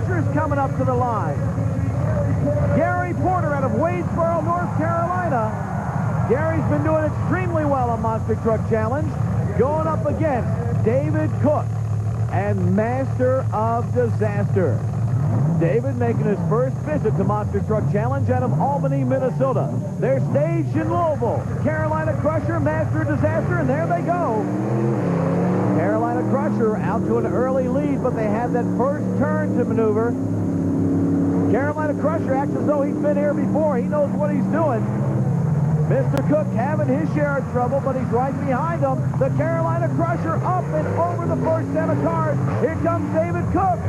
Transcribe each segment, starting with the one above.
Crusher's coming up to the line. Gary Porter out of Wadesboro, North Carolina. Gary's been doing extremely well on Monster Truck Challenge. Going up against David Cook and Master of Disaster. David making his first visit to Monster Truck Challenge out of Albany, Minnesota. They're staged in Louisville. Carolina Crusher, Master of Disaster, and there they go. Carolina Crusher out to an early lead, but they have that first turn to maneuver. Carolina Crusher acts as though he's been here before. He knows what he's doing. Mr. Cook having his share of trouble, but he's right behind him. The Carolina Crusher up and over the first set of cars. Here comes David Cook.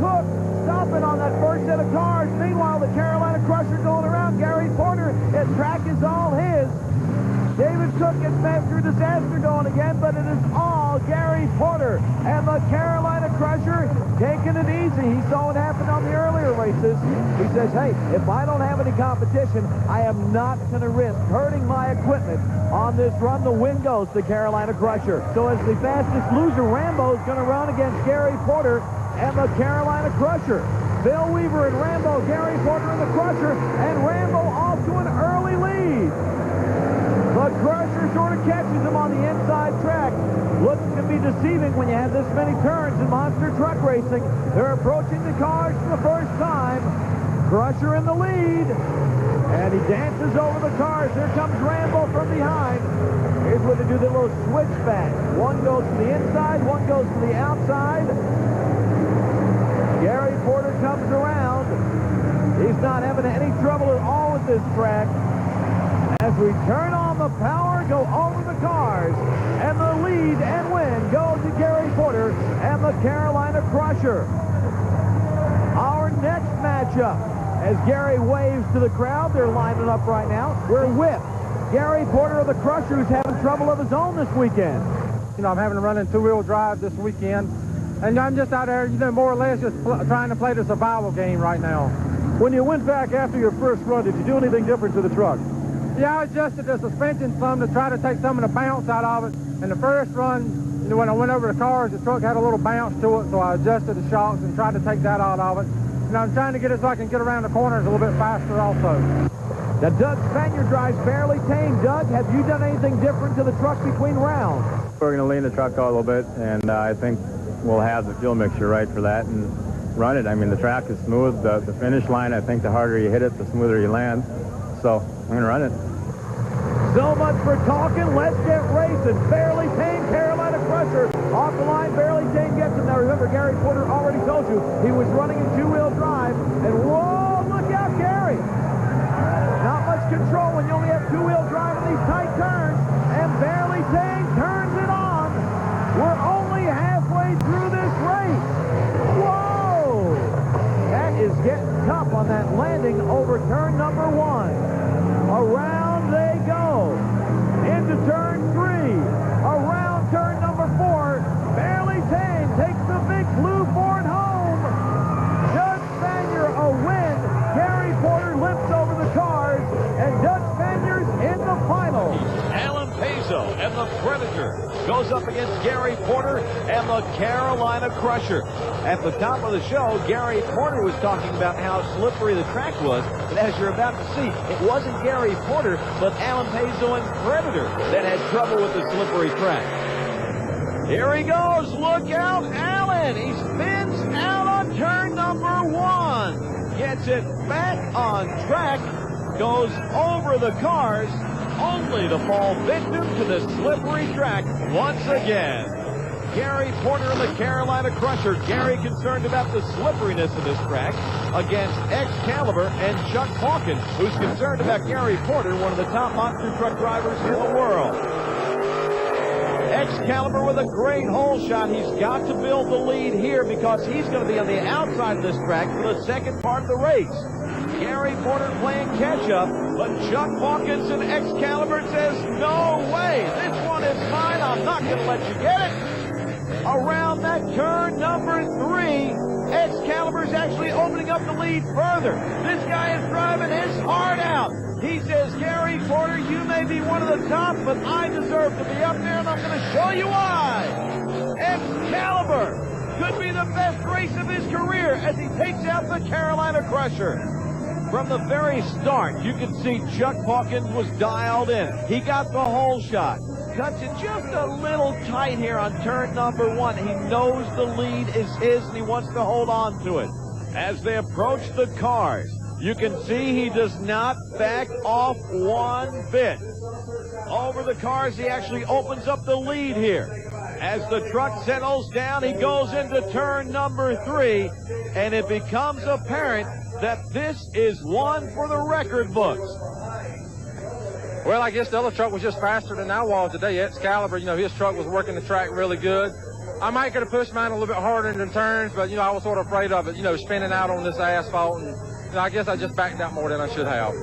Cook stopping on that first set of cars. Meanwhile, the Carolina Crusher going around. Gary Porter, his track is all his. David Cook gets Master of Disaster going again, but it is all Gary Porter. And the Carolina Crusher taking it easy. He saw what happened on the earlier races. He says, hey, if I don't have any competition, I am not going to risk hurting my equipment on this run. The win goes to Carolina Crusher. So as the fastest loser, Rambo is going to run against Gary Porter and the Carolina Crusher. Bill Weaver and Rambo, Gary Porter and the Crusher, and Rambo off to an early lead. The Crusher sort of catches him on the inside track. Looks to be deceiving when you have this many turns in monster truck racing. They're approaching the cars for the first time. Crusher in the lead. And he dances over the cars. Here comes Rambo from behind. Here's where they do the little switchback. One goes to the inside, one goes to the outside. Gary Porter comes around. He's not having any trouble at all with this track. As we turn on the power, go over the cars, and the lead and win go to Gary Porter and the Carolina Crusher. Our next matchup, as Gary waves to the crowd, they're lining up right now. We're with Gary Porter of the Crusher, who's having trouble of his own this weekend. You know, I'm having to run in two-wheel drive this weekend, and I'm just out there, you know, more or less just trying to play the survival game right now. When you went back after your first run, did you do anything different to the truck? Yeah, I adjusted the suspension some to try to take some of the bounce out of it. And the first run, you know, when I went over the cars, the truck had a little bounce to it, so I adjusted the shocks and tried to take that out of it. And I'm trying to get it so I can get around the corners a little bit faster also. Now, Doug Spanier drives fairly tame. Doug, have you done anything different to the truck between rounds? We're going to lean the truck out a little bit, and I think we'll have the fuel mixture right for that and run it. I mean, the track is smooth. The finish line, I think the harder you hit it, the smoother you land. So I'm going to run it. So much for talking. Let's get racing. Fairly tame Carolina Crusher. Off the line, Fairly tame gets him. Now remember, Gary Porter already told you he was running in two-wheel drive. And whoa, look out, Gary. Not much control when you only have two-wheel drive in these tight turns. And Fairly tame turns it on. We're only halfway through this race. Whoa! That is getting tough on that landing over turn number one. Around they go. Into turn three. Around turn number four. Fairly tame takes the big blue Ford home. Doug Spanier a win. Gary Porter lifts over the cars. And Doug Spanier's in the final. Alan Paiso and the Predator goes up against Gary Porter and the Carolina Crusher. At the top of the show, Gary Porter was talking about how slippery the track was, but as you're about to see, it wasn't Gary Porter, but Alan Paiso and Predator that had trouble with the slippery track. Here he goes, look out, Alan! He spins out on turn number one, gets it back on track, goes over the cars, only to fall victim to the slippery track once again. Gary Porter and the Carolina Crusher. Gary concerned about the slipperiness of this track against Excalibur and Chuck Hawkins, who's concerned about Gary Porter, one of the top monster truck drivers in the world. Excalibur with a great hole shot. He's got to build the lead here because he's going to be on the outside of this track for the second part of the race. Gary Porter playing catch-up, but Chuck Hawkins and Excalibur says, no way, this one is mine, I'm not going to let you get it. Around that turn number three, Excalibur's actually opening up the lead further. This guy is driving his heart out. He says, Gary Porter, you may be one of the top, but I deserve to be up there, and I'm going to show you why. Excalibur could be the best race of his career as he takes out the Carolina Crusher. From the very start, you can see Chuck Hawkins was dialed in. He got the whole shot. Cuts it just a little tight here on turn number 1. He knows the lead is his and he wants to hold on to it. As they approach the cars, you can see he does not back off one bit. Over the cars, he actually opens up the lead here. As the truck settles down, he goes into turn number 3, and it becomes apparent that this is one for the record books. Well, I guess the other truck was just faster than I was today. Excalibur, his truck was working the track really good. I might could have pushed mine a little bit harder in the turns, but, I was sort of afraid of it, spinning out on this asphalt. And, I guess I just backed out more than I should have.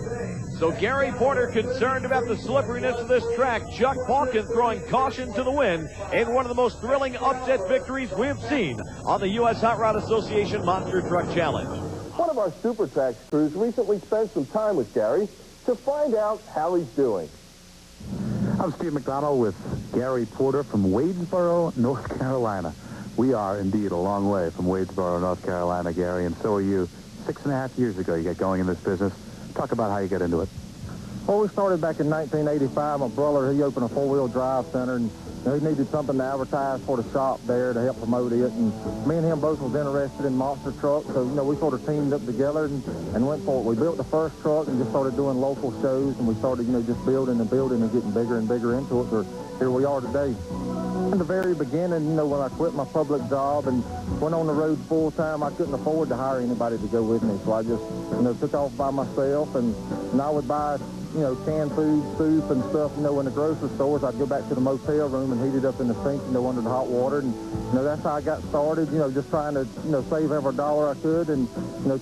So Gary Porter concerned about the slipperiness of this track. Chuck Hawkins throwing caution to the wind in one of the most thrilling upset victories we've seen on the U.S. Hot Rod Association Monster Truck Challenge. One of our Super Tracks crews recently spent some time with Gary to find out how he's doing. I'm Steve McDonald with Gary Porter from Wadesboro, North Carolina. We are indeed a long way from Wadesboro, North Carolina, Gary, and so are you. 6.5 years ago you got going in this business. Talk about how you got into it. Well, we started back in 1985. My brother, he opened a four-wheel drive center, and he needed something to advertise for the shop there to help promote it. And me and him both was interested in monster trucks, so, we sort of teamed up together and went for it. We built the first truck and just started doing local shows, and we started, just building and building and getting bigger and bigger into it. So here we are today. In the very beginning, when I quit my public job and went on the road full-time, I couldn't afford to hire anybody to go with me. So I just, took off by myself, and I would buy, canned food, soup, and stuff, in the grocery stores. I'd go back to the motel room and heat it up in the sink, under the hot water. And, that's how I got started, just trying to, save every dollar I could and,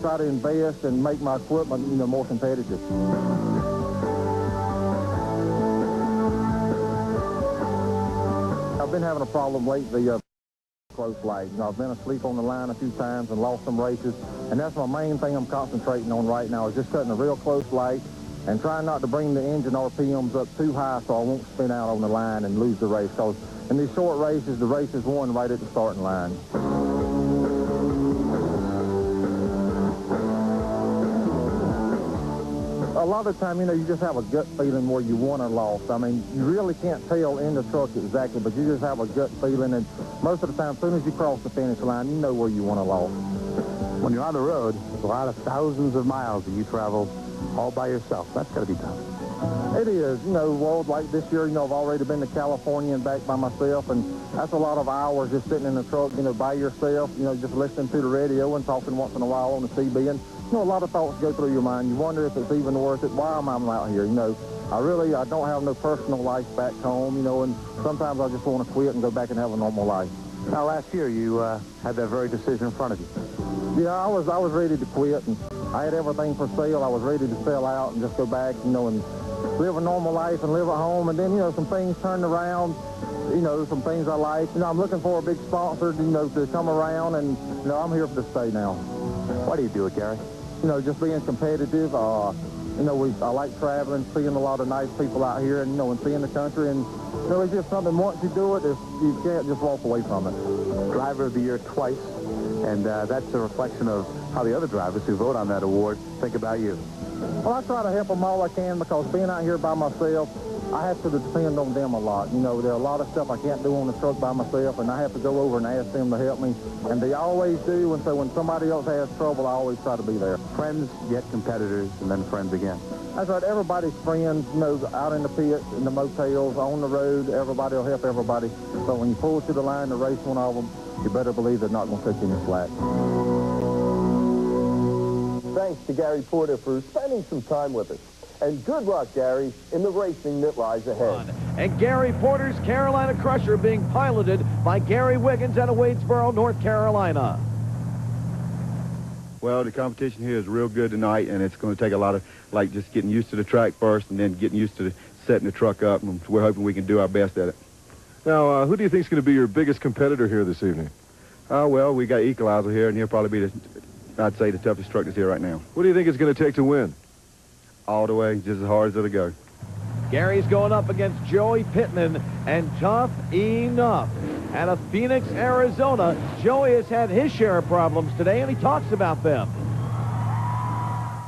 try to invest and make my equipment, more competitive. I've been having a problem lately, close light. I've been asleep on the line a few times and lost some races, and that's my main thing I'm concentrating on right now is just cutting a real close light and trying not to bring the engine RPMs up too high so I won't spin out on the line and lose the race, because in these short races, the race is won right at the starting line. A lot of the time, you just have a gut feeling where you won or lost. I mean, you really can't tell in the truck exactly, but you just have a gut feeling, and most of the time, as soon as you cross the finish line, you know where you won or lost. When you're on the road, there's a lot of thousands of miles that you travel all by yourself. That's got to be tough. It is. Well, like this year, I've already been to California and back by myself, and that's a lot of hours just sitting in the truck, by yourself, just listening to the radio and talking once in a while on the CB, and a lot of thoughts go through your mind. You wonder if it's even worth it. Why am I out here? I don't have no personal life back home, and sometimes I just want to quit and go back and have a normal life. Now, last year, you had that very decision in front of you. Yeah, I was ready to quit, and I had everything for sale. I was ready to sell out and just go back, and live a normal life and live at home. And then, some things turned around, some things I like. I'm looking for a big sponsor, to come around, and, I'm here to stay now. Why do you do it, Gary? Just being competitive. I like traveling, seeing a lot of nice people out here, and, and seeing the country. And, it's just something, once you do it, you can't just walk away from it. Driver of the Year twice, and that's a reflection of how the other drivers who vote on that award think about you. Well, I try to help them all I can, because being out here by myself, I have to depend on them a lot. There are a lot of stuff I can't do on the truck by myself, and I have to go over and ask them to help me. And they always do, and so when somebody else has trouble, I always try to be there. Friends, yet competitors, and then friends again. That's right. Everybody's friends, out in the pits, in the motels, on the road. Everybody will help everybody. So when you pull to the line to race one of them, you better believe they're not going to cut you any slack. Thanks to Gary Porter for spending some time with us. And good luck, Gary, in the racing that lies ahead. And Gary Porter's Carolina Crusher being piloted by Gary Wiggins out of Wadesboro, North Carolina. Well, the competition here is real good tonight, and it's going to take a lot of, just getting used to the track first and then getting used to setting the truck up, and we're hoping we can do our best at it. Now, who do you think is going to be your biggest competitor here this evening? Well, we got Equalizer here, and he'll probably be, I'd say, the toughest truck that's here right now. What do you think it's going to take to win? All the way, just as hard as it'll go. Gary's going up against Joey Pittman and Tough Enough. out of Phoenix, Arizona. Joey has had his share of problems today, and he talks about them.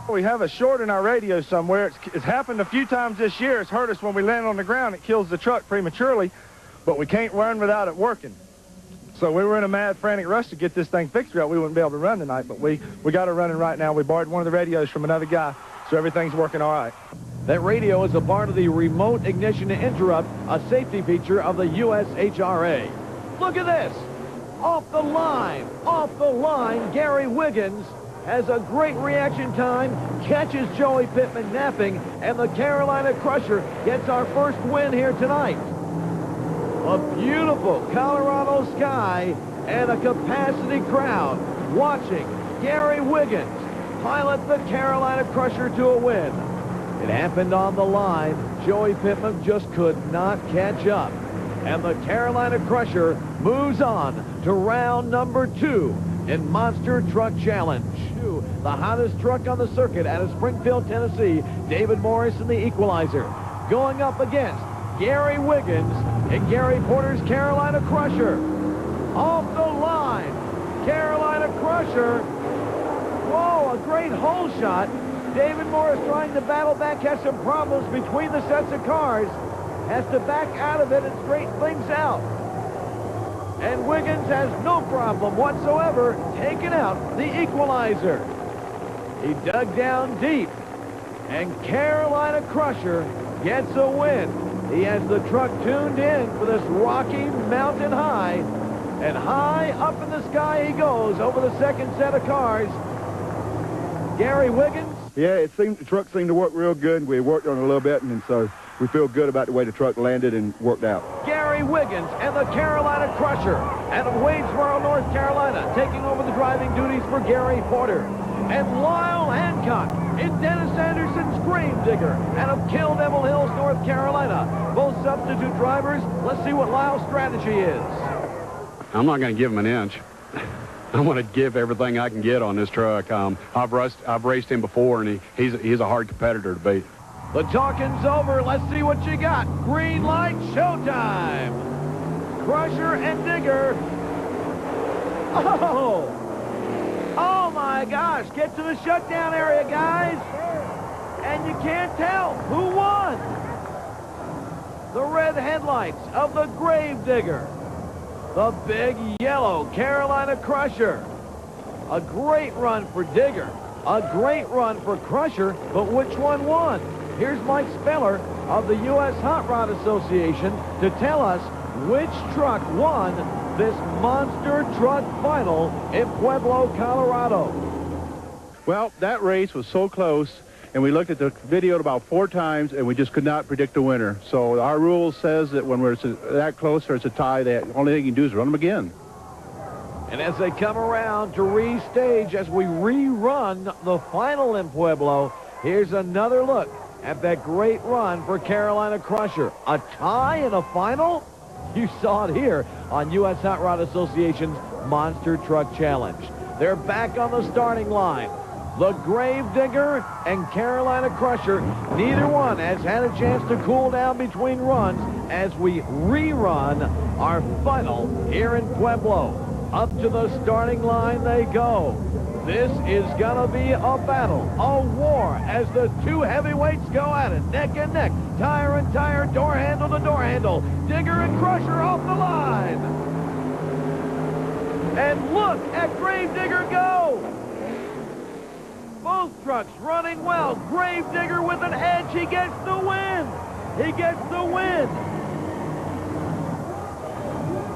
We have a short in our radio somewhere. It's happened a few times this year. It's hurt us when we land on the ground. It kills the truck prematurely, but we can't run without it working. So we were in a mad, frantic rush to get this thing fixed right. We wouldn't be able to run tonight, but we got it running right now. We borrowed one of the radios from another guy, so everything's working all right. That radio is a part of the remote ignition interrupt, a safety feature of the USHRA. Look at this. Off the line, Gary Wiggins has a great reaction time, catches Joey Pittman napping, and the Carolina Crusher gets our first win here tonight. A beautiful Colorado sky and a capacity crowd watching Gary Wiggins pilot the Carolina Crusher to a win. It happened on the line. Joey Pittman just could not catch up. And the Carolina Crusher moves on to round number 2 in Monster Truck Challenge. The hottest truck on the circuit out of Springfield, Tennessee, David Morris in the Equalizer, going up against Gary Wiggins and Gary Porter's Carolina Crusher. Off the line, Carolina Crusher. Whoa, a great hole shot. David Morris trying to battle back, has some problems between the sets of cars. Has to back out of it and straighten things out. And Wiggins has no problem whatsoever taking out the Equalizer. He dug down deep, and Carolina Crusher gets a win. He has the truck tuned in for this Rocky Mountain high, and high up in the sky he goes over the second set of cars. Gary Wiggins. Yeah, the truck seemed to work real good. We worked on it a little bit, and so we feel good about the way the truck landed and worked out. Gary Wiggins and the Carolina Crusher out of Wadesboro, North Carolina, taking over the driving duties for Gary Porter. And Lyle Hancock in Dennis Anderson's Grave Digger out of Kill Devil Hills, North Carolina. Both substitute drivers. Let's see what Lyle's strategy is. I'm not going to give him an inch. I want to give everything I can get on this truck. I've raced him before, and he's a hard competitor to beat. The talking's over. Let's see what you got. Green light, showtime. Crusher and Digger. Oh my gosh. Get to the shutdown area, guys. And you can't tell who won. The red headlights of the Grave Digger. The big yellow Carolina Crusher. A great run for Digger. A great run for Crusher, but which one won? Here's Mike Speller of the U.S. Hot Rod Association to tell us which truck won this monster truck final in Pueblo, Colorado. Well, that race was so close, and we looked at the video about 4 times, and we just could not predict the winner. So our rule says that when we're that close or it's a tie, the only thing you can do is run them again. And as they come around to restage, as we rerun the final in Pueblo, here's another look at that great run for Carolina Crusher. A tie in a final? You saw it here on U.S. Hot Rod Association's Monster Truck Challenge. They're back on the starting line. The Grave Digger and Carolina Crusher, neither one has had a chance to cool down between runs as we rerun our final here in Pueblo. Up to the starting line they go. This is gonna be a battle, a war, as the 2 heavyweights go at it, neck and neck, tire and tire, door handle to door handle. Digger and Crusher off the line. And look at Grave Digger go. Both trucks running well. Grave Digger with an edge. He gets the win. He gets the win.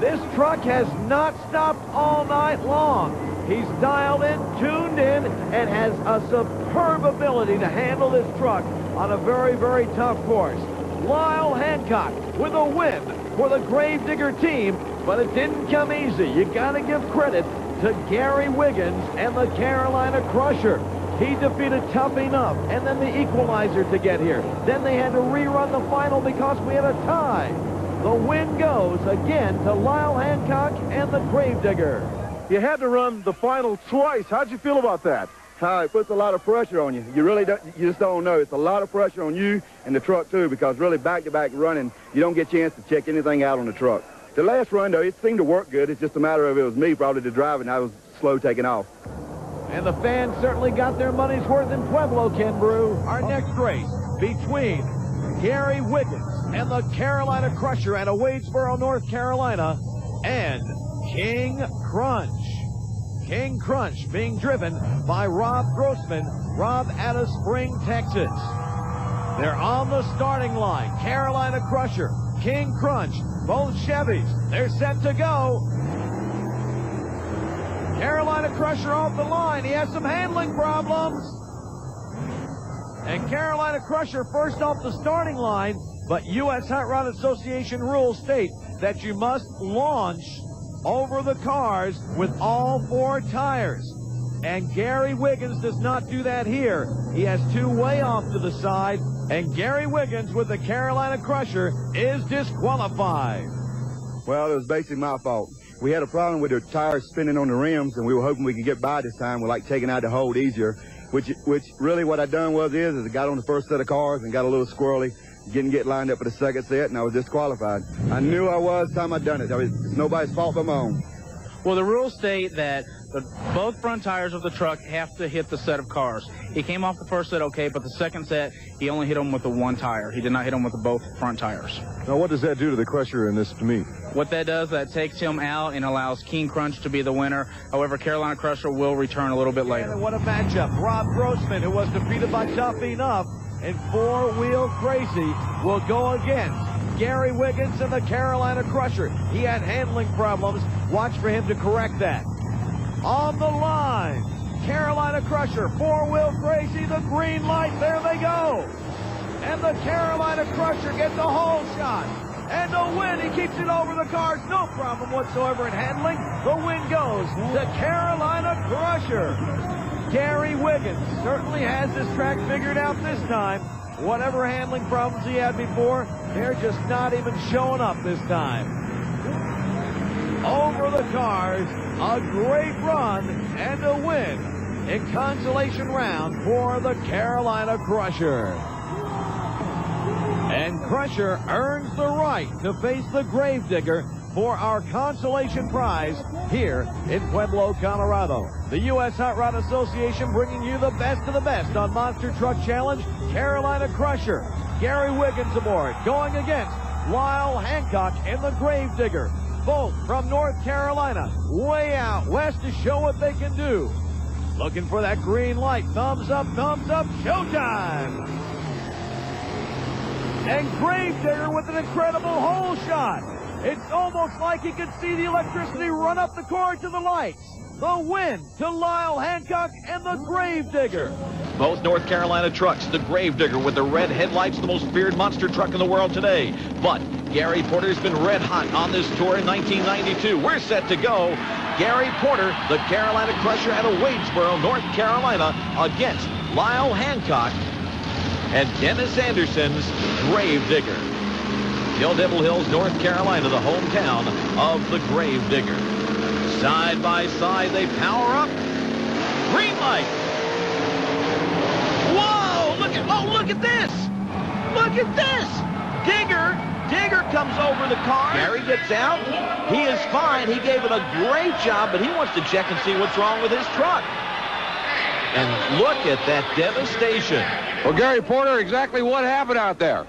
This truck has not stopped all night long. He's dialed in, tuned in, and has a superb ability to handle this truck on a very, very tough course. Lyle Hancock with a win for the Grave Digger team, but it didn't come easy. You got to give credit to Gary Wiggins and the Carolina Crusher. He defeated Tough Enough and then the Equalizer to get here. Then they had to rerun the final because we had a tie. The win goes again to Lyle Hancock and the Grave Digger. You had to run the final twice. How'd you feel about that? It puts a lot of pressure on you. You just don't know. It's a lot of pressure on you and the truck too, because really back-to-back running, you don't get a chance to check anything out on the truck. The last run, though, it seemed to work good. It's just a matter of it was me probably the driver, and I was slow taking off. And the fans certainly got their money's worth in Pueblo, Ken Brew. Our next race between Gary Wiggins and the Carolina Crusher out of Wadesboro, North Carolina, and King Crunch. King Crunch being driven by Rob Grossman. Rob out of Spring, Texas. They're on the starting line. Carolina Crusher, King Crunch, both Chevys. They're set to go. Carolina Crusher off the line. He has some handling problems. And Carolina Crusher first off the starting line, but U.S. Hot Rod Association rules state that you must launch over the cars with all 4 tires. And Gary Wiggins does not do that here. He has 2 way off to the side, and Gary Wiggins with the Carolina Crusher is disqualified. Well, it was basically my fault. We had a problem with the tires spinning on the rims, and we were hoping we could get by this time. We're like taking out the hold easier, which really what I done was I got on the first set of cars and got a little squirrely, didn't get lined up for the second set, and I was disqualified. I knew I was the time I done it. It's nobody's fault but my own. Well, the rules state that both front tires of the truck have to hit the set of cars. He came off the first set okay, but the second set, he only hit them with the 1 tire. He did not hit them with the both front tires. Now, what does that do to the Crusher in this meet? What that does, that takes him out and allows King Crunch to be the winner. However, Carolina Crusher will return a little bit later. And what a matchup. Rob Grossman, who was defeated by Tough Enough, and 4-Wheel Crazy will go against Gary Wiggins and the Carolina Crusher. He had handling problems. Watch for him to correct that. On the line, Carolina Crusher, 4-Wheel Crazy, the green light, there they go. And the Carolina Crusher gets a hole shot. And the win, he keeps it over the cars, no problem whatsoever in handling. The win goes to Carolina Crusher. Gary Wiggins certainly has this track figured out this time. Whatever handling problems he had before, they're just not even showing up this time. Over the cars, a great run and a win in consolation round for the Carolina Crusher. And Crusher earns the right to face the Gravedigger for our consolation prize here in Pueblo, Colorado. The U.S. Hot Rod Association bringing you the best of the best on Monster Truck Challenge. Carolina Crusher, Gary Wiggins aboard, going against Lyle Hancock and the Gravedigger. Both from North Carolina, way out west to show what they can do. Looking for that green light. Thumbs up, showtime! And Gravedigger with an incredible hole shot. It's almost like he could see the electricity run up the cord to the lights. The win to Lyle Hancock and the Gravedigger. Both North Carolina trucks, the Gravedigger with the red headlights, the most feared monster truck in the world today. But Gary Porter's been red hot on this tour in 1992. We're set to go. Gary Porter, the Carolina Crusher out of Wadesboro, North Carolina, against Lyle Hancock and Dennis Anderson's Gravedigger. Kill Devil Hills, North Carolina, the hometown of the Gravedigger. Side by side, they power up. Green light. Whoa, look at this. Look at this. Digger comes over the car. Gary gets out. He is fine. He gave it a great job, but he wants to check and see what's wrong with his truck. And look at that devastation. Well, Gary Porter, exactly what happened out there?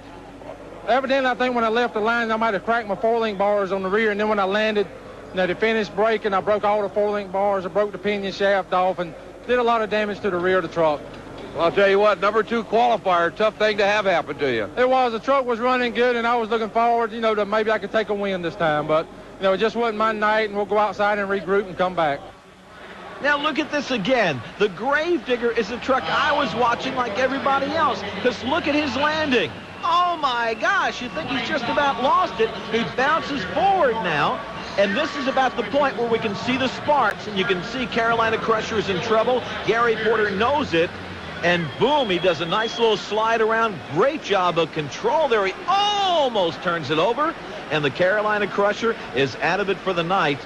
Evidently, I think when I left the line, I might have cracked my 4-link bars on the rear, and then when I landed, they finished braking. I broke all the 4-link bars. I broke the pinion shaft off and did a lot of damage to the rear of the truck. Well, I'll tell you what, number 2 qualifier, tough thing to have happen to you. It was. The truck was running good, and I was looking forward, to maybe I could take a win this time. But, it just wasn't my night, and we'll go outside and regroup and come back. Now look at this again. The Gravedigger is a truck I was watching like everybody else, because look at his landing. Oh my gosh, you think he's just about lost it. He bounces forward now, and this is about the point where we can see the sparks, and you can see Carolina Crusher is in trouble. Gary Porter knows it, and boom, he does a nice little slide around. Great job of control there. He almost turns it over, and the Carolina Crusher is out of it for the night.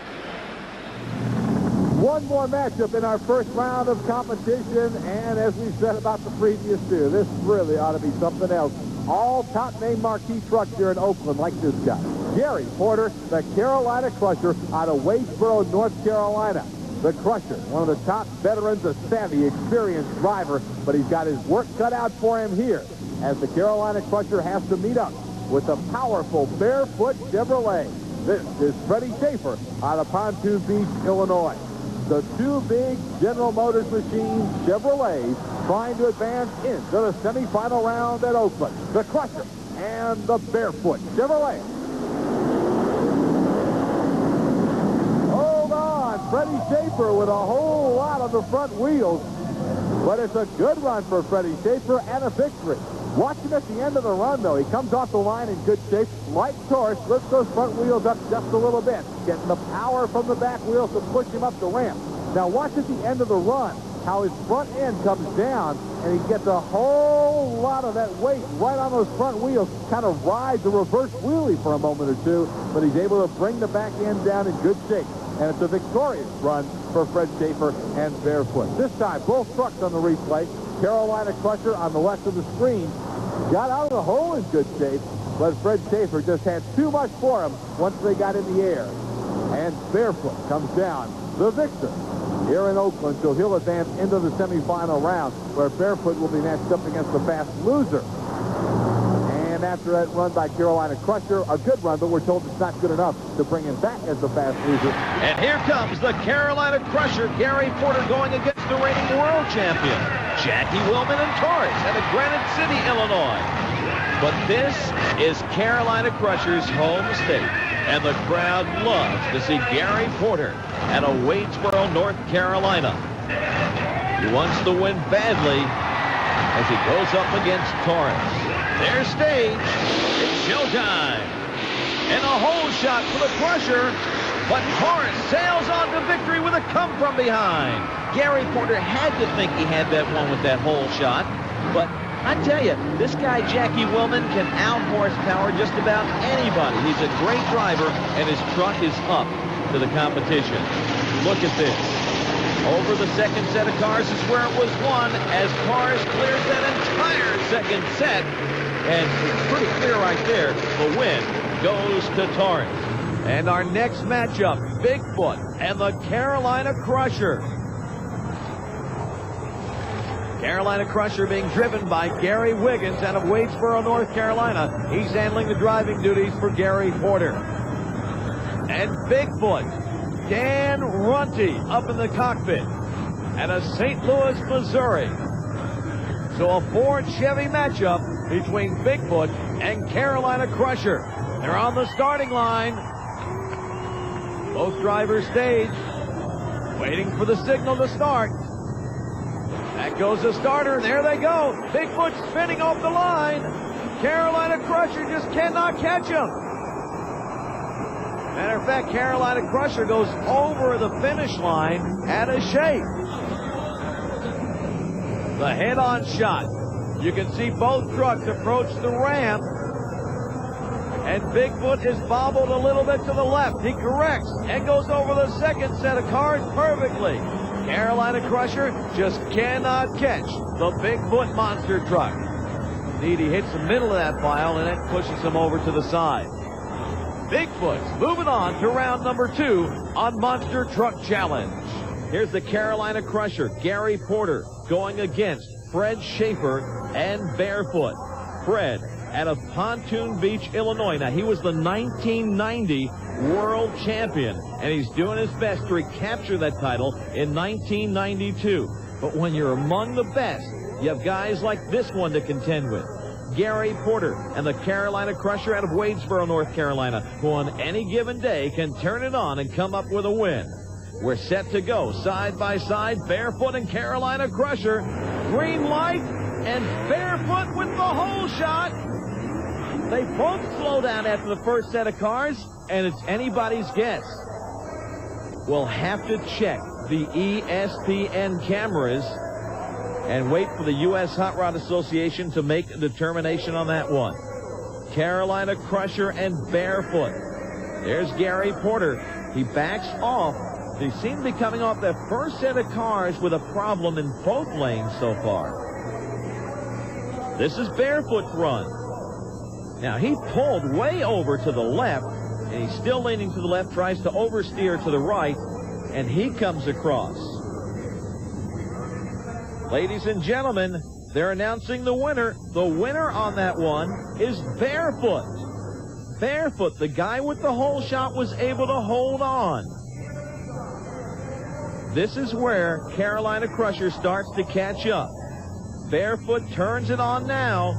One more matchup in our first round of competition, and as we said about the previous 2, this really ought to be something else. All top-name marquee trucks here in Oakland like this guy. Gary Porter, the Carolina Crusher out of Wadesboro, North Carolina. The Crusher, one of the top veterans, a savvy, experienced driver, but he's got his work cut out for him here as the Carolina Crusher has to meet up with the powerful Barefoot Chevrolet. This is Freddie Schaefer out of Pontoon Beach, Illinois. The two big General Motors machines, Chevrolets, trying to advance into the semifinal round at Oakland. The Crusher and the Barefoot Chevrolet. Hold on, Freddie Schaefer with a whole lot on the front wheels. But it's a good run for Freddie Schaefer and a victory. Watch him at the end of the run, though. He comes off the line in good shape. Like Torres, lifts those front wheels up just a little bit, getting the power from the back wheels to push him up the ramp. Now watch at the end of the run how his front end comes down, and he gets a whole lot of that weight right on those front wheels, kind of rides a reverse wheelie for a moment or two, but he's able to bring the back end down in good shape. And it's a victorious run for Fred Schaefer and Barefoot. This time, both trucks on the replay. Carolina Crusher on the left of the screen got out of the hole in good shape, but Fred Schaefer just had too much for him once they got in the air. And Barefoot comes down, the victor, here in Oakland, so he'll advance into the semifinal round, where Barefoot will be matched up against the fast loser. And after that run by Carolina Crusher, a good run, but we're told it's not good enough to bring him back as the fast loser. And here comes the Carolina Crusher, Gary Porter, going against the reigning world champion, Jackie Willman and Torres, out of Granite City, Illinois. But this is Carolina Crusher's home state, and the crowd loves to see Gary Porter out of Wadesboro, North Carolina. He wants to win badly as he goes up against Torres. Their stage, it's showtime. And a hole shot for the Crusher, but Torres sails on to victory with a come from behind. Gary Porter had to think he had that one with that hole shot, but I tell you, this guy Jackie Willman can out-horsepower just about anybody. He's a great driver, and his truck is up to the competition. Look at this. Over the second set of cars is where it was won as Torres clears that entire second set. And it's pretty clear right there, the win goes to Torres. And our next matchup, Bigfoot and the Carolina Crusher. Carolina Crusher being driven by Gary Wiggins out of Wadesboro, North Carolina. He's handling the driving duties for Gary Porter. And Bigfoot, Dan Runte, up in the cockpit out of St. Louis, Missouri. So a Ford Chevy matchup between Bigfoot and Carolina Crusher. They're on the starting line. Both drivers stage, waiting for the signal to start. That goes the starter, and there they go. Bigfoot spinning off the line. Carolina Crusher just cannot catch him. Matter of fact, Carolina Crusher goes over the finish line out of shape. The head-on shot. You can see both trucks approach the ramp. And Bigfoot is bobbled a little bit to the left. He corrects and goes over the second set of cars perfectly. Carolina Crusher just cannot catch the Bigfoot monster truck. Indeed, he hits the middle of that pile, and it pushes him over to the side. Bigfoot's moving on to round number 2 on Monster Truck Challenge. Here's the Carolina Crusher, Gary Porter, going against Fred Schaefer and Barefoot. Fred out of Pontoon Beach, Illinois. Now, he was the 1990 world champion, and he's doing his best to recapture that title in 1992. But when you're among the best, you have guys like this one to contend with. Gary Porter and the Carolina Crusher out of Wadesboro, North Carolina, who on any given day can turn it on and come up with a win. We're set to go side by side, Barefoot and Carolina Crusher. Green light, and Barefoot with the hole shot. They both slow down after the first set of cars, and it's anybody's guess. We'll have to check the ESPN cameras and wait for the U.S. Hot Rod Association to make a determination on that one. Carolina Crusher and Barefoot. There's Gary Porter. He backs off. They seem to be coming off that first set of cars with a problem in both lanes so far. This is Barefoot's run. Now, he pulled way over to the left, and he's still leaning to the left, tries to oversteer to the right, and he comes across. Ladies and gentlemen, they're announcing the winner. The winner on that one is Barefoot. Barefoot, the guy with the hole shot, was able to hold on. This is where Carolina Crusher starts to catch up. Barefoot turns it on now.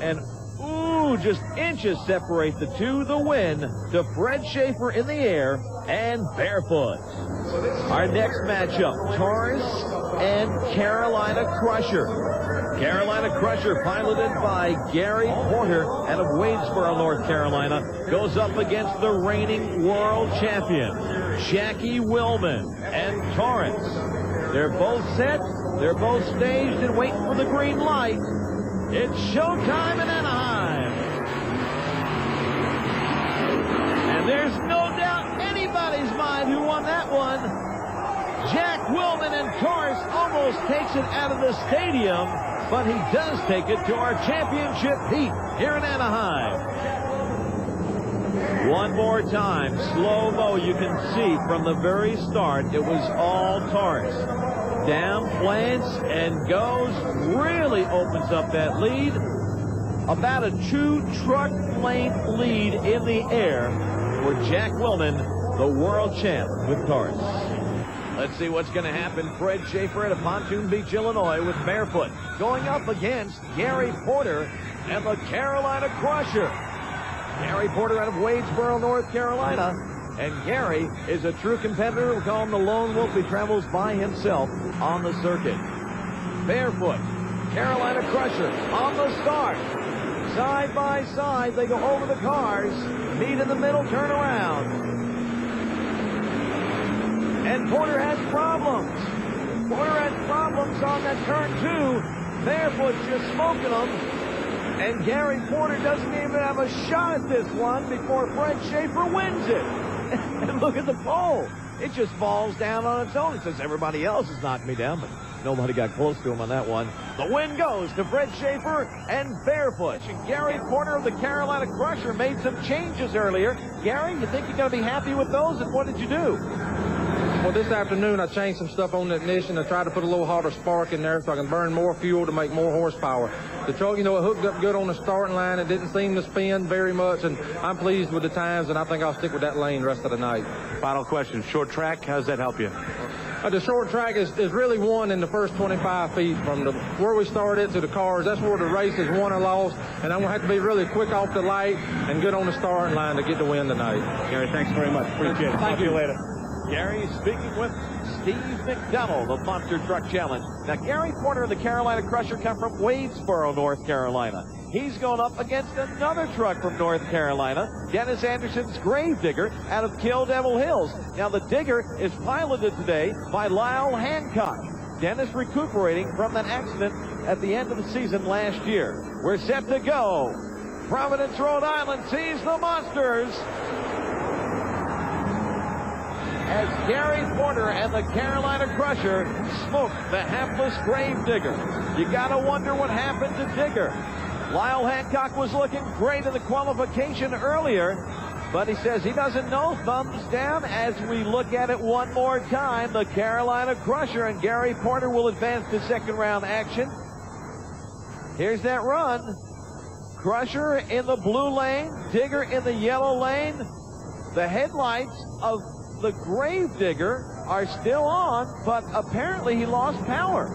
And, ooh, just inches separate the two. The win to Fred Schaefer in the air and Barefoot. Our next matchup, Taurus and Carolina Crusher. Carolina Crusher, piloted by Gary Porter out of Wadesboro, North Carolina, goes up against the reigning world champion, Jackie Willman. And Taurus, they're both set, they're both staged and waiting for the green light. It's showtime in Anaheim. And there's no doubt anybody's mind who won that one. Jack Willman, and Taurus almost takes it out of the stadium, but he does take it to our championship heat here in Anaheim. One more time, slow-mo, you can see from the very start, it was all Taurus. Down, plants, and goes, really opens up that lead. About a 2-truck length lead in the air for Jack Willman, the world champ with Taurus. Let's see what's going to happen. Fred Schaefer at Pontoon Beach, Illinois, with Barefoot going up against Gary Porter and the Carolina Crusher. Gary Porter out of Wadesboro, North Carolina. And Gary is a true competitor. We call him the Lone Wolf. He travels by himself on the circuit. Barefoot, Carolina Crusher on the start. Side by side, they go over the cars. Meet in the middle, turn around. And Porter has problems. Porter has problems on that turn 2. Barefoot's just smoking them. And Gary Porter doesn't even have a shot at this one before Fred Schaefer wins it. And look at the pole. It just falls down on its own. It says everybody else has knocked me down, but nobody got close to him on that one. The win goes to Fred Schaefer and Barefoot. Gary Porter of the Carolina Crusher made some changes earlier. Gary, you think you're going to be happy with those, and what did you do? Well, this afternoon I changed some stuff on the ignition. I tried to put a little hotter spark in there so I can burn more fuel to make more horsepower. The truck, you know, it hooked up good on the starting line. It didn't seem to spin very much, and I'm pleased with the times, and I think I'll stick with that lane the rest of the night. Final question, short track, how does that help you? The short track is really won in the first 25 feet from where we started to the cars. That's where the race is won or lost, and I'm going to have to be really quick off the light and good on the starting line to get the win tonight. Gary, thanks very much. Appreciate it. Thank you. See you later. Gary speaking with Steve McDonnell, the Monster Truck Challenge. Now, Gary Porter of the Carolina Crusher come from Wadesboro, North Carolina. He's going up against another truck from North Carolina, Dennis Anderson's Gravedigger out of Kill Devil Hills. Now, the Digger is piloted today by Lyle Hancock. Dennis recuperating from that accident at the end of the season last year. We're set to go. Providence, Rhode Island sees the Monsters as Gary Porter and the Carolina Crusher smoke the hapless Gravedigger. You gotta wonder what happened to Digger. Lyle Hancock was looking great in the qualification earlier, but he says he doesn't know. Thumbs down as we look at it one more time. The Carolina Crusher and Gary Porter will advance to second round action. Here's that run. Crusher in the blue lane, Digger in the yellow lane. The headlights of the Gravedigger are still on, but apparently he lost power.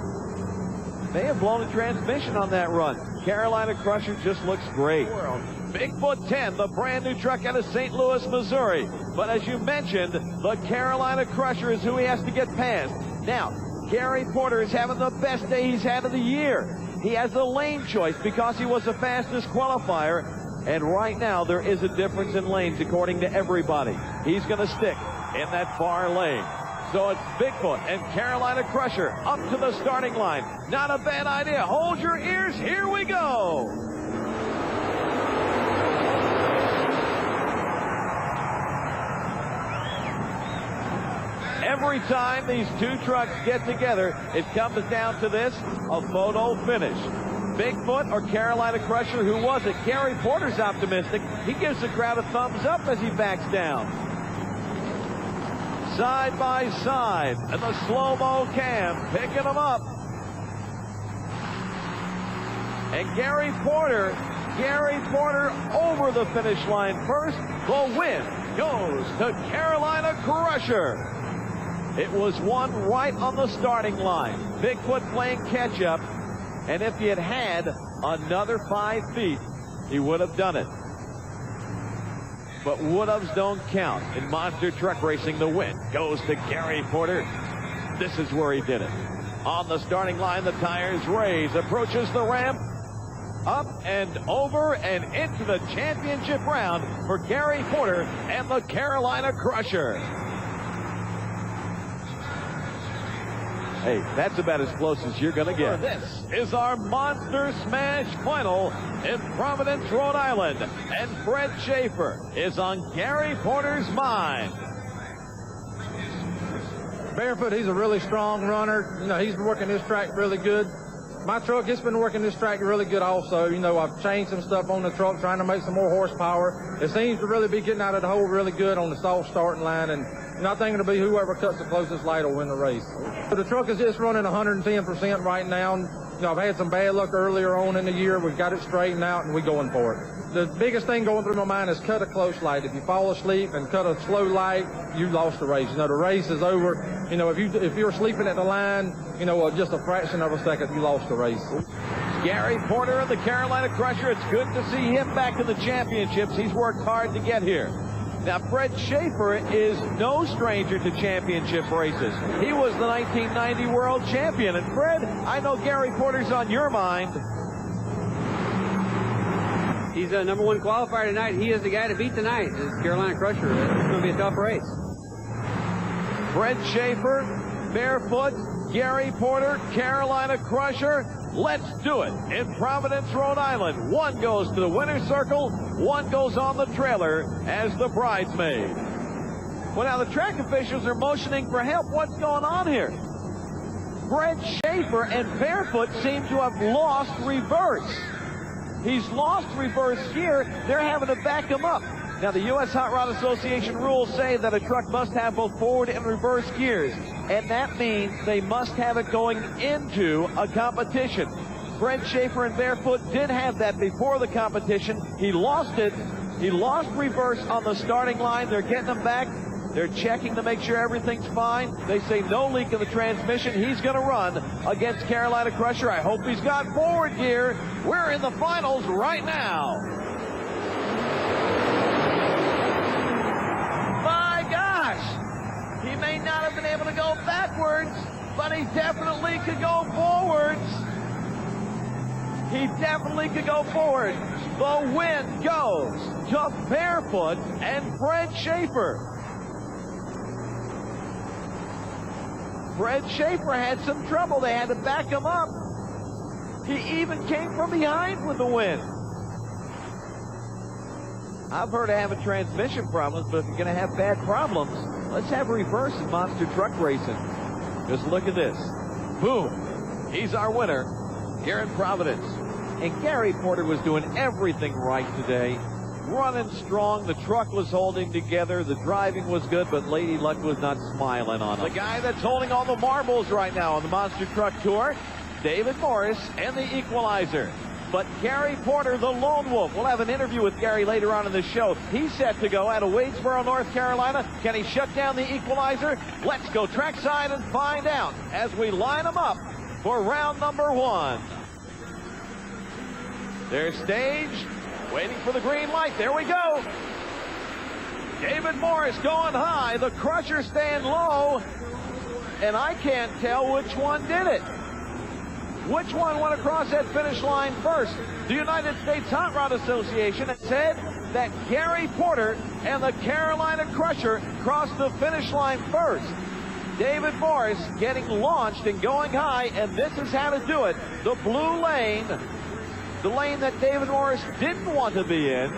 They have blown a transmission on that run. Carolina Crusher just looks great. Bigfoot 10, the brand new truck out of St. Louis, Missouri. But as you mentioned, the Carolina Crusher is who he has to get past. Now, Gary Porter is having the best day he's had of the year. He has the lane choice because he was the fastest qualifier. And right now, there is a difference in lanes according to everybody. He's going to stick in that far lane. So it's Bigfoot and Carolina Crusher up to the starting line. Not a bad idea. Hold your ears. Here we go. Every time these two trucks get together, it comes down to this, a photo finish. Bigfoot or Carolina Crusher? Who was it? Gary Porter's optimistic. He gives the crowd a thumbs up as he backs down. Side by side, and the slow-mo cam picking them up. And Gary Porter over the finish line first. The win goes to Carolina Crusher. It was won right on the starting line. Bigfoot playing catch-up, and if he had had another 5 feet, he would have done it. But would-haves don't count. In monster truck racing, the win goes to Gary Porter. This is where he did it. On the starting line, the tires raise, approaches the ramp, up and over and into the championship round for Gary Porter and the Carolina Crusher. Hey, that's about as close as you're going to get. This is our Monster Smash final in Providence, Rhode Island. And Fred Schaefer is on Gary Porter's mind. Barefoot, he's a really strong runner. You know, he's been working this track really good. My truck, it's been working this track really good also. You know, I've changed some stuff on the truck, trying to make some more horsepower. It seems to really be getting out of the hole really good on the soft starting line, and I think it'll be whoever cuts the closest light will win the race. So the truck is just running 110% right now. You know, I've had some bad luck earlier on in the year. We've got it straightened out, and we're going for it. The biggest thing going through my mind is cut a close light. If you fall asleep and cut a slow light, you lost the race. You know, the race is over. You know, if you're sleeping at the line, you know, just a fraction of a second, you lost the race. Gary Porter of the Carolina Crusher. It's good to see him back in the championships. He's worked hard to get here. Now, Fred Schaefer is no stranger to championship races. He was the 1990 world champion. And Fred, I know Gary Porter's on your mind. He's the #1 qualifier tonight. He is the guy to beat tonight. This Carolina Crusher. It's going to be a tough race. Fred Schaefer, Barefoot, Gary Porter, Carolina Crusher. Let's do it in Providence, Rhode Island. One goes to the winner's circle, one goes on the trailer as the bridesmaid. Well, now the track officials are motioning for help. What's going on here? Fred Schaefer and Barefoot seem to have lost reverse. He's lost reverse gear. They're having to back him up. Now, the U.S. Hot Rod Association rules say that a truck must have both forward and reverse gears, and that means they must have it going into a competition. Fred Schaefer and Barefoot did have that before the competition. He lost it. He lost reverse on the starting line. They're getting him back. They're checking to make sure everything's fine. They say no leak in the transmission. He's going to run against Carolina Crusher. I hope he's got forward gear. We're in the finals right now. My gosh! He may not have been able to go backwards, but he definitely could go forwards. He definitely could go forward. The win goes to Barefoot and Fred Schaefer. Fred Schaefer had some trouble. They had to back him up. He even came from behind with the win. I've heard of having transmission problems, but if you're going to have bad problems, let's have reverse in monster truck racing. Just look at this. Boom. He's our winner here in Providence. And Gary Porter was doing everything right today. Running strong, the truck was holding together, the driving was good, but Lady Luck was not smiling on him. The guy that's holding all the marbles right now on the Monster Truck Tour, David Morris and the Equalizer. But Gary Porter, the lone wolf. We'll have an interview with Gary later on in the show. He's set to go out of Wadesboro, North Carolina. Can he shut down the Equalizer? Let's go trackside and find out as we line them up for round number 1. They're staged. Waiting for the green light. There we go. David Morris going high. The Crusher staying low. And I can't tell which one did it. Which one went across that finish line first? The United States Hot Rod Association has said that Gary Porter and the Carolina Crusher crossed the finish line first. David Morris getting launched and going high, and this is how to do it. The blue lane. The lane that David Morris didn't want to be in,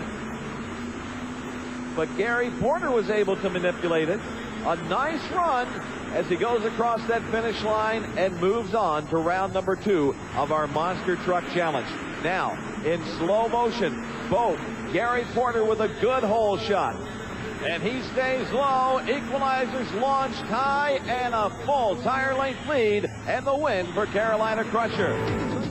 but Gary Porter was able to manipulate it. a nice run as he goes across that finish line and moves on to round number 2 of our Monster Truck Challenge. Now, in slow motion, both Gary Porter with a good hole shot. And he stays low. Equalizers launched high, and a full tire length lead, and the win for Carolina Crusher.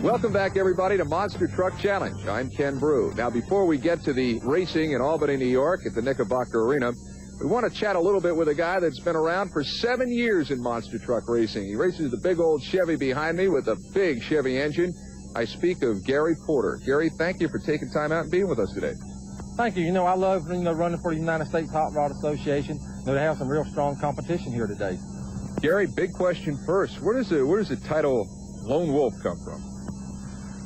Welcome back, everybody, to Monster Truck Challenge. I'm Ken Brew. Now, before we get to the racing in Albany, New York at the Knickerbocker Arena, we want to chat a little bit with a guy that's been around for 7 years in monster truck racing. He races the big old Chevy behind me with a big Chevy engine. I speak of Gary Porter. Gary, thank you for taking time out and being with us today. Thank you. You know, I love, running for the United States Hot Rod Association. They have some real strong competition here today. Gary, big question first. Where does the title Lone Wolf come from?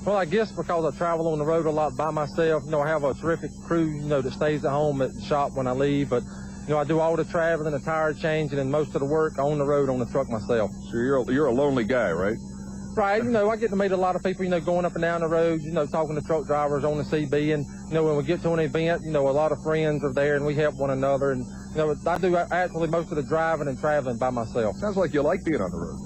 Well, I guess because I travel on the road a lot by myself. I have a terrific crew, that stays at home at the shop when I leave. But, I do all the traveling, the tire changing, and most of the work on the road on the truck myself. So you're a lonely guy, right? Right. I get to meet a lot of people, going up and down the road, talking to truck drivers on the CB. And, when we get to an event, a lot of friends are there and we help one another. And, I do actually most of the driving and traveling by myself. Sounds like you like being on the road.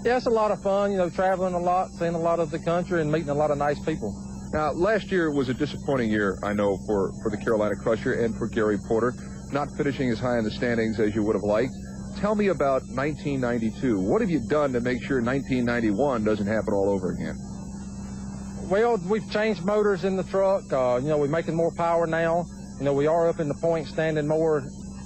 Yeah, it's a lot of fun, traveling a lot, seeing a lot of the country and meeting a lot of nice people. Now, last year was a disappointing year, I know, for the Carolina Crusher and for Gary Porter, not finishing as high in the standings as you would have liked. Tell me about 1992. What have you done to make sure 1991 doesn't happen all over again? Well, we've changed motors in the truck. We're making more power now. We are up in the point standing more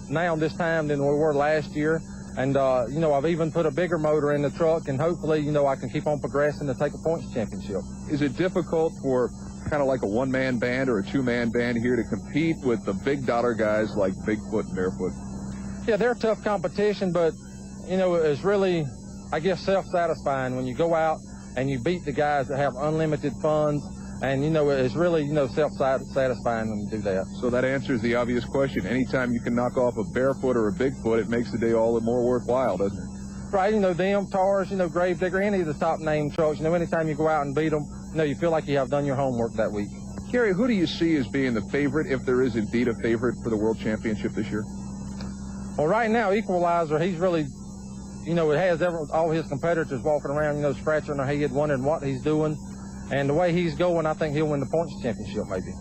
now this time than we were last year. And, I've even put a bigger motor in the truck, and hopefully, I can keep on progressing to take a points championship. Is it difficult for kind of like a one-man band or a two-man band here to compete with the big dollar guys like Bigfoot and Barefoot? Yeah, they're tough competition, but, it's really, I guess, self-satisfying when you go out and you beat the guys that have unlimited funds. And, it's really, self-satisfying when you do that. So that answers the obvious question. Anytime you can knock off a Barefoot or a Bigfoot, it makes the day all the more worthwhile, doesn't it? Right, them, Taurus, Gravedigger, any of the top-name trucks, anytime you go out and beat them, you feel like you have done your homework that week. Gary, who do you see as being the favorite, if there is indeed a favorite, for the World Championship this year? Well, right now, Equalizer, he's really, it has all his competitors walking around, scratching their head, wondering what he's doing. And the way he's going, I think he'll win the points championship, maybe.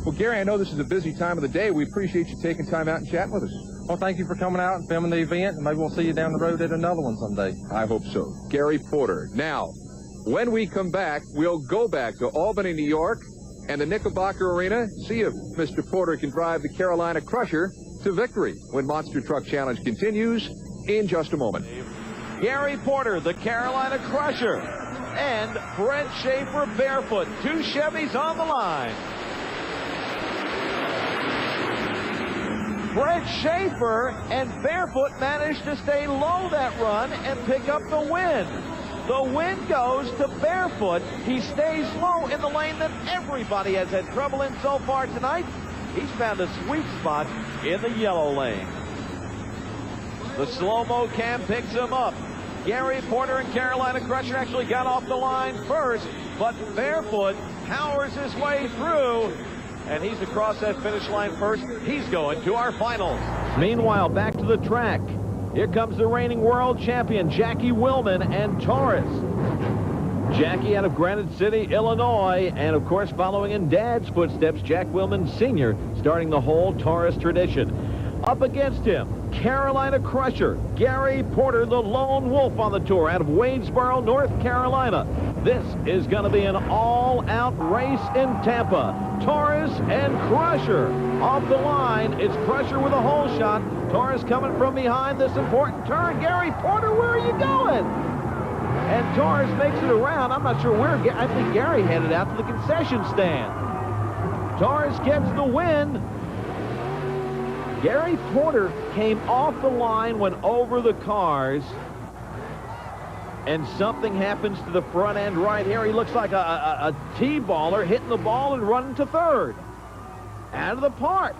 Well, Gary, I know this is a busy time of the day. We appreciate you taking time out and chatting with us. Well, thank you for coming out and filming the event, and maybe we'll see you down the road at another one someday. I hope so. Gary Porter. Now, when we come back, we'll go back to Albany, New York, and the Knickerbocker Arena, see if Mr. Porter can drive the Carolina Crusher to victory when Monster Truck Challenge continues in just a moment. Gary Porter, the Carolina Crusher, and Fred Schaefer Barefoot. 2 Chevys on the line. Fred Schaefer and Barefoot managed to stay low that run and pick up the win. The win goes to Barefoot. He stays low in the lane that everybody has had trouble in so far tonight. He's found a sweet spot in the yellow lane. The slow-mo cam picks him up. Gary Porter and Carolina Crusher actually got off the line first, but Barefoot powers his way through, and he's across that finish line first. He's going to our finals. Meanwhile, back to the track. Here comes the reigning world champion, Jackie Willman and Taurus. Jackie out of Granite City, Illinois, and of course following in Dad's footsteps, Jack Willman Sr. starting the whole Taurus tradition. Up against him, Carolina Crusher, Gary Porter, the lone wolf on the tour out of Wadesboro, North Carolina. This is going to be an all-out race in Tampa. Taurus and Crusher off the line. It's Crusher with a hole shot. Taurus coming from behind this important turn. Gary Porter, where are you going? And Taurus makes it around. I'm not sure where. I think Gary headed out to the concession stand. Taurus gets the win. Gary Porter came off the line, went over the cars, and something happens to the front end right here. He looks like a T-baller hitting the ball and running to third. Out of the park.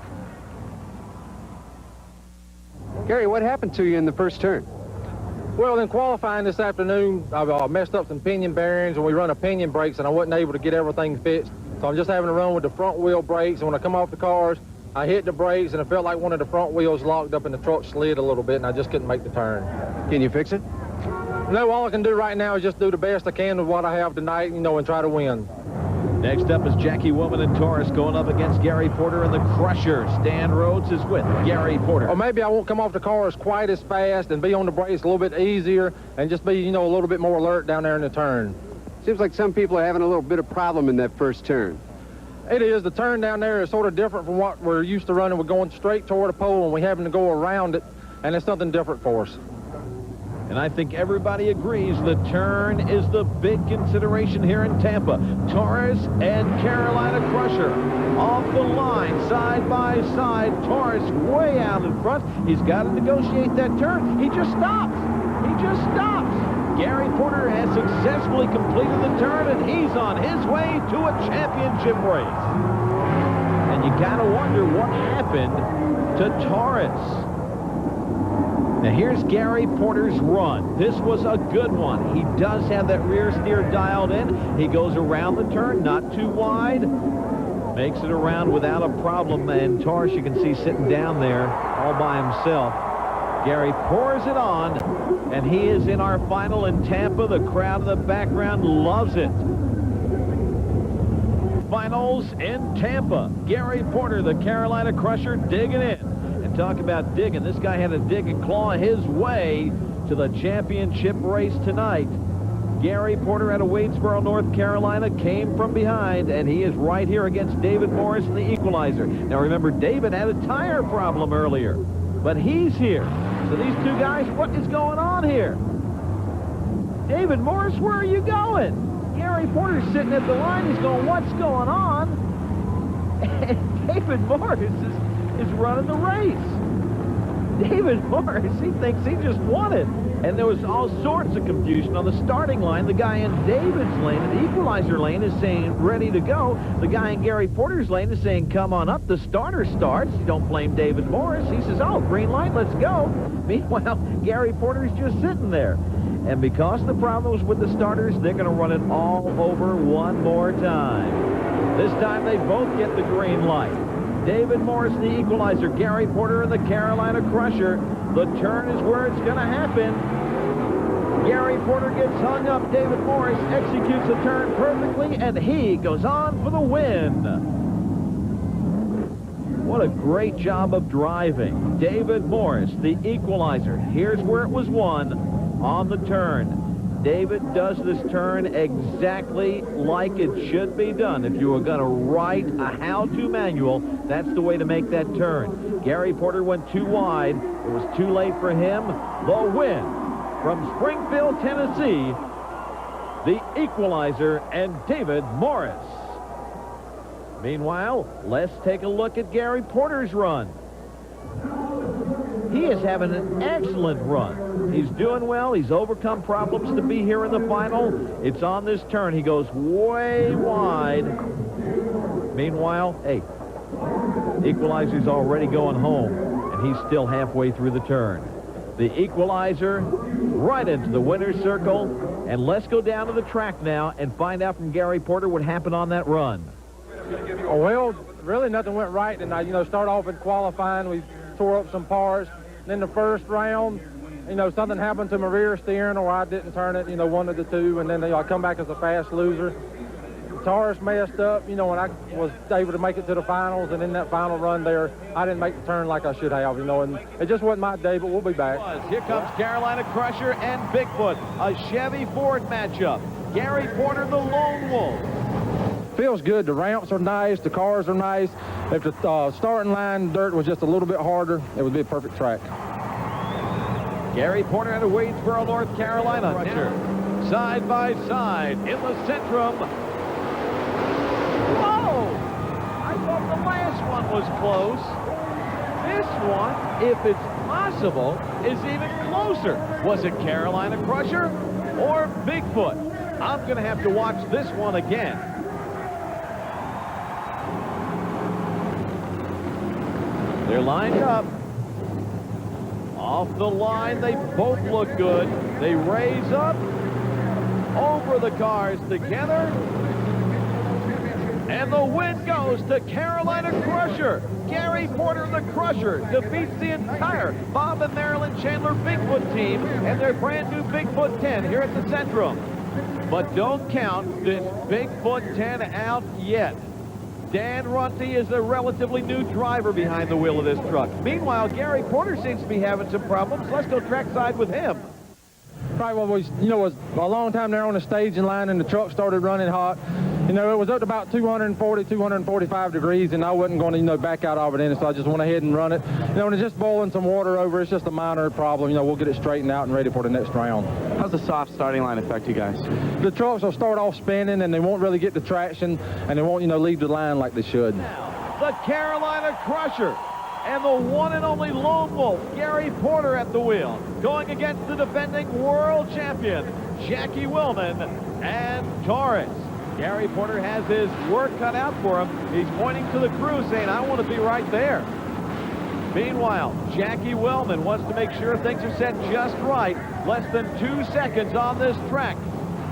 Gary, what happened to you in the first turn? Well, in qualifying this afternoon, I messed up some pinion bearings, and we run a pinion brakes, and I wasn't able to get everything fixed. So I'm just having to run with the front wheel brakes, and when I come off the cars, I hit the brakes, and it felt like one of the front wheels locked up, and the truck slid a little bit, and I just couldn't make the turn. Can you fix it? No, all I can do right now is just do the best I can with what I have tonight, you know, and try to win. Next up is Jackie Woman and Taurus going up against Gary Porter and the Crusher. Stan Rhodes is with Gary Porter. Or maybe I won't come off the cars quite as fast and be on the brakes a little bit easier and just be, you know, a little bit more alert down there in the turn. Seems like some people are having a little bit of problem in that first turn. It is. The turn down there is sort of different from what we're used to running. We're going straight toward a pole, and we having to go around it, and it's something different for us. And I think everybody agrees the turn is the big consideration here in Tampa. Taurus and Carolina Crusher off the line, side by side. Taurus way out in front. He's got to negotiate that turn. He just stops. He just stops. Gary Porter has successfully completed the turn, and he's on his way to a championship race. And you got to wonder what happened to Taurus. Now here's Gary Porter's run. This was a good one. He does have that rear steer dialed in. He goes around the turn, not too wide. Makes it around without a problem. And Taurus, you can see sitting down there all by himself. Gary pours it on, and he is in our final in Tampa. The crowd in the background loves it. Finals in Tampa. Gary Porter, the Carolina Crusher, digging in. Talk about digging. This guy had to dig and claw his way to the championship race tonight. Gary Porter out of Wadesboro, North Carolina, came from behind, and he is right here against David Morris in the equalizer. Now remember, David had a tire problem earlier, but he's here. So these two guys, what is going on here? David Morris, where are you going? Gary Porter's sitting at the line. He's going, what's going on? And David Morris is running the race. David Morris, he thinks he just won it. And there was all sorts of confusion on the starting line. The guy in David's lane, the equalizer lane, is saying ready to go. The guy in Gary Porter's lane is saying come on up. The starter starts. You don't blame David Morris. He says, oh, green light, let's go. Meanwhile, Gary Porter's just sitting there. And because of the problems with the starters, they're going to run it all over one more time. This time they both get the green light. David Morris, the equalizer. Gary Porter and the Carolina Crusher. The turn is where it's going to happen. Gary Porter gets hung up. David Morris executes the turn perfectly, and he goes on for the win. What a great job of driving. David Morris, the equalizer. Here's where it was won on the turn. David does this turn exactly like it should be done. If you were going to write a how-to manual, that's the way to make that turn. Gary Porter went too wide. It was too late for him. The win from Springfield, Tennessee, the equalizer and David Morris. Meanwhile, let's take a look at Gary Porter's run. He is having an excellent run. He's doing well. He's overcome problems to be here in the final. It's on this turn. He goes way wide. Meanwhile, hey, equalizer's already going home, and he's still halfway through the turn. The equalizer right into the winner's circle. And let's go down to the track now and find out from Gary Porter what happened on that run. Well, really nothing went right. And I, start off in qualifying. We tore up some parts. Then the first round, something happened to my rear steering, or I didn't turn it, one of the two, and then I come back as a fast loser. Taurus messed up, when I was able to make it to the finals, and in that final run there, I didn't make the turn like I should have, and it just wasn't my day, but we'll be back. Here comes Carolina Crusher and Bigfoot, a Chevy Ford matchup. Gary Porter, the lone wolf. Feels good. The ramps are nice. The cars are nice. If the starting line dirt was just a little bit harder, it would be a perfect track. Gary Porter out of Wadesboro, North Carolina. Now, side by side in the Centrum. Whoa! I thought the last one was close. This one, if it's possible, is even closer. Was it Carolina Crusher or Bigfoot? I'm going to have to watch this one again. They're lined up. Off the line, they both look good. They raise up over the cars together. And the win goes to Carolina Crusher. Gary Porter, the Crusher, defeats the entire Bob and Marilyn Chandler Bigfoot team and their brand new Bigfoot 10 here at the Centrum. But don't count this Bigfoot 10 out yet. Dan Runte is a relatively new driver behind the wheel of this truck. Meanwhile, Gary Porter seems to be having some problems. Let's go trackside with him. Right, well, was a long time there on the staging line, and the truck started running hot. It was up to about 240, 245 degrees, and I wasn't going to, back out of it in, so I just went ahead and run it. And it's just boiling some water over. It's just a minor problem. We'll get it straightened out and ready for the next round. How's the soft starting line affect you guys? The trucks will start off spinning, and they won't really get the traction, and they won't, leave the line like they should. The Carolina Crusher and the one and only Lone Wolf, Gary Porter at the wheel, going against the defending world champion, Jackie Willman and Torres. Gary Porter has his work cut out for him. He's pointing to the crew saying, I want to be right there. Meanwhile, Jackie Willman wants to make sure things are set just right. Less than 2 seconds on this track.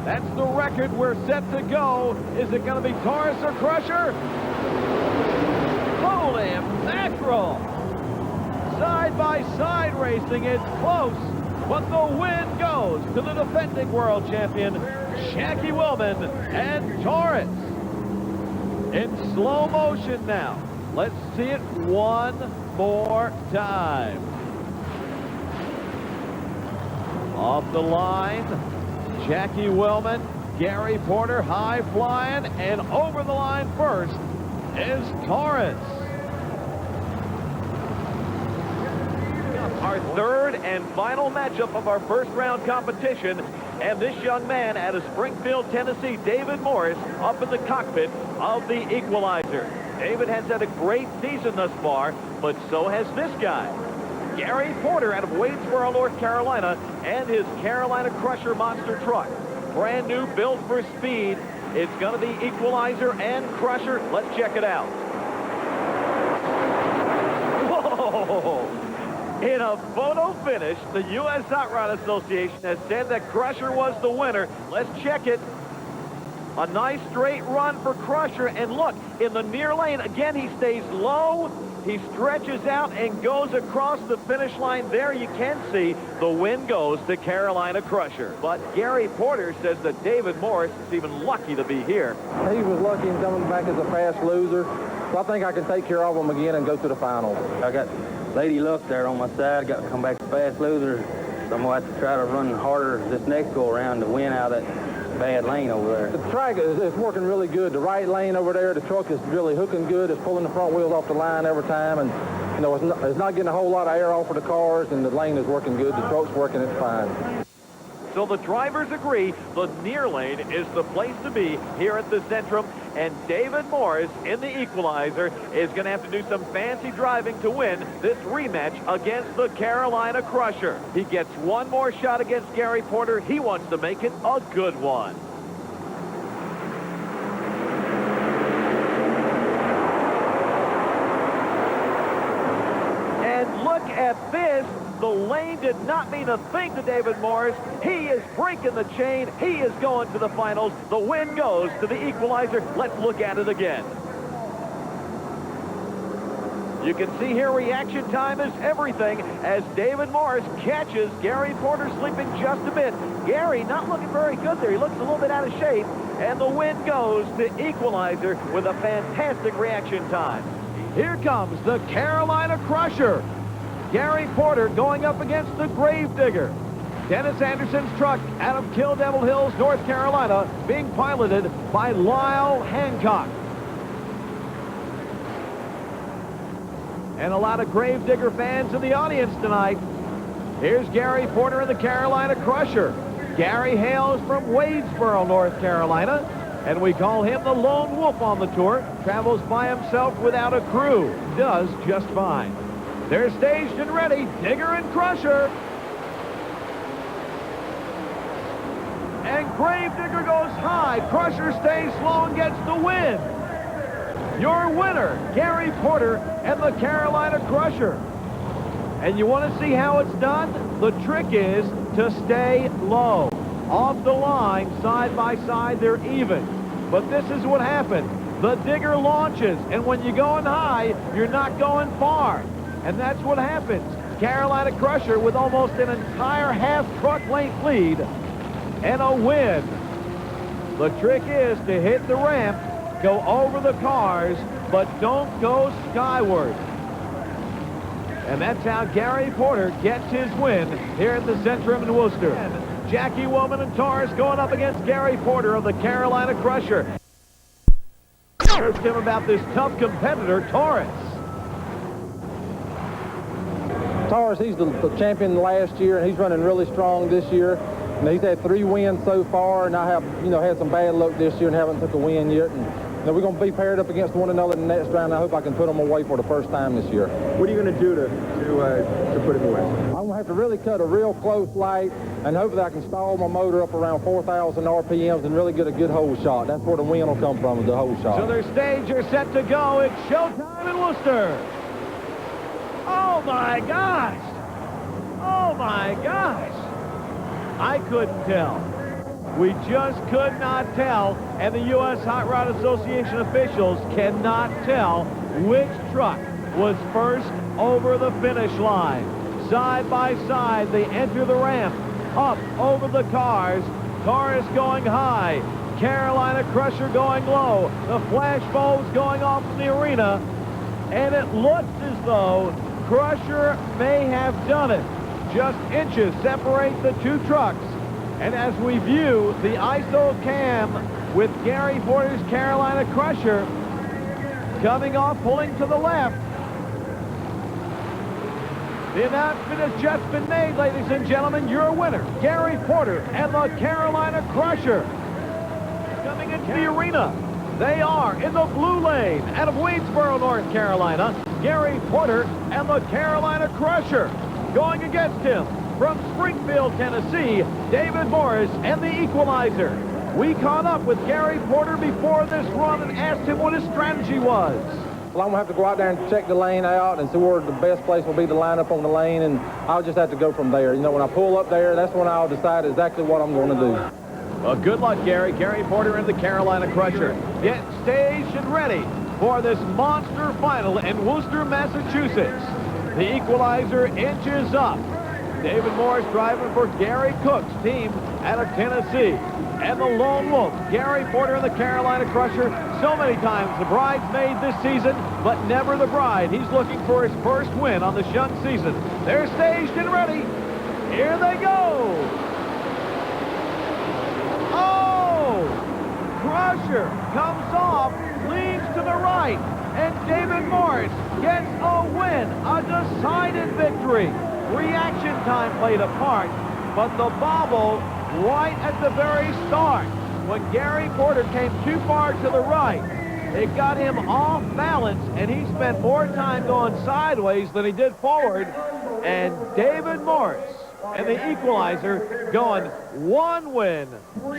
That's the record. We're set to go. Is it going to be Torres or Crusher? Holy mackerel! Side-by-side racing, it's close, but the win goes to the defending world champion, Jackie Willman and Torres. In slow motion now. Let's see it one more time. Off the line, Jackie Willman, Gary Porter high flying, and over the line first is Torres. Our third and final matchup of our first round competition, and this young man out of Springfield, Tennessee, David Morris, up in the cockpit of the Equalizer. David has had a great season thus far, but so has this guy. Gary Porter out of Wadesboro, North Carolina, and his Carolina Crusher monster truck. Brand new, built for speed. It's going to be Equalizer and Crusher. Let's check it out. Whoa! In a photo finish, the U.S. Hot Rod Association has said that Crusher was the winner. Let's check it. A nice straight run for Crusher, and look, in the near lane, again, he stays low. He stretches out and goes across the finish line. There you can see the win goes to Carolina Crusher. But Gary Porter says that David Morris is even lucky to be here. He was lucky in coming back as a fast loser, so I think I can take care of him again and go to the finals. I got Lady Luck there on my side, got to come back a fast loser, so I'm going to have to try to run harder this next go-around to win out of that bad lane over there. The track is working really good. The right lane over there, the truck is really hooking good. It's pulling the front wheels off the line every time, and it's not getting a whole lot of air off of the cars, and the lane is working good. The truck's working, it's fine. So the drivers agree the near lane is the place to be here at the Centrum, and David Morris in the Equalizer is going to have to do some fancy driving to win this rematch against the Carolina Crusher. He gets one more shot against Gary Porter. He wants to make it a good one. And look at this. The lane did not mean a thing to David Morris. He is breaking the chain. He is going to the finals. The win goes to the Equalizer. Let's look at it again. You can see here reaction time is everything as David Morris catches Gary Porter sleeping just a bit. Gary not looking very good there. He looks a little bit out of shape. And the win goes to Equalizer with a fantastic reaction time. Here comes the Carolina Crusher. Gary Porter going up against the Gravedigger. Dennis Anderson's truck out of Kill Devil Hills, North Carolina, being piloted by Lyle Hancock. And a lot of Gravedigger fans in the audience tonight. Here's Gary Porter in the Carolina Crusher. Gary hails from Wadesboro, North Carolina, and we call him the Lone Wolf on the tour. Travels by himself without a crew. Does just fine. They're staged and ready, Digger and Crusher. And Gravedigger goes high. Crusher stays slow and gets the win. Your winner, Gary Porter and the Carolina Crusher. And you want to see how it's done? The trick is to stay low. Off the line, side by side, they're even. But this is what happened. The digger launches, and when you're going high, you're not going far. And that's what happens. Carolina Crusher with almost an entire half truck length lead and a win. The trick is to hit the ramp, go over the cars, but don't go skyward. And that's how Gary Porter gets his win here at the Centrum in Worcester. Jackie Woman and Taurus going up against Gary Porter of the Carolina Crusher. Asked him about this tough competitor, Taurus. Taurus, he's the champion last year, and he's running really strong this year. And he's had 3 wins so far, and I have, had some bad luck this year and haven't took a win yet. And we're going to be paired up against one another in the next round. I hope I can put them away for the first time this year. What are you going to do to put him away? I'm going to have to really cut a real close light, and hopefully I can stall my motor up around 4,000 RPMs and really get a good hole shot. That's where the win will come from, is the hole shot. So their stage are set to go. It's showtime in Worcester. Oh, my gosh. Oh, my gosh. I couldn't tell. We just could not tell, and the U.S. Hot Rod Association officials cannot tell which truck was first over the finish line. Side by side, they enter the ramp, up over the cars. Taurus going high, Carolina Crusher going low. The flash bulbs going off in the arena, and it looks as though Crusher may have done it. Just inches separate the two trucks. And as we view the ISO cam with Gary Porter's Carolina Crusher coming off, pulling to the left. The announcement has just been made, ladies and gentlemen. Your winner, Gary Porter and the Carolina Crusher. Coming into the arena, they are in the blue lane out of Waynesboro, North Carolina. Gary Porter and the Carolina Crusher. Going against him from Springfield, Tennessee, David Morris and the Equalizer. We caught up with Gary Porter before this run and asked him what his strategy was. Well, I'm going to have to go out there and check the lane out and see where the best place will be to line up on the lane, and I'll just have to go from there. When I pull up there, that's when I'll decide exactly what I'm going to do. Well, good luck, Gary. Gary Porter and the Carolina Crusher. Get staged and ready for this monster final in Worcester, Massachusetts. The Equalizer inches up. David Morris driving for Gary Cook's team out of Tennessee. And the Lone Wolf, Gary Porter and the Carolina Crusher. So many times the bridesmaid this season, but never the bride. He's looking for his first win on the shunt season. They're staged and ready. Here they go. Oh! Crusher comes off, leans to the right, and David Morris gets a win, a decided victory. Reaction time played a part, but the bobble right at the very start, when Gary Porter came too far to the right, it got him off balance, and he spent more time going sideways than he did forward. And David Morris and the Equalizer going 1 win,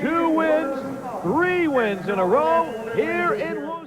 2 wins, 3 wins in a row here in Worcester.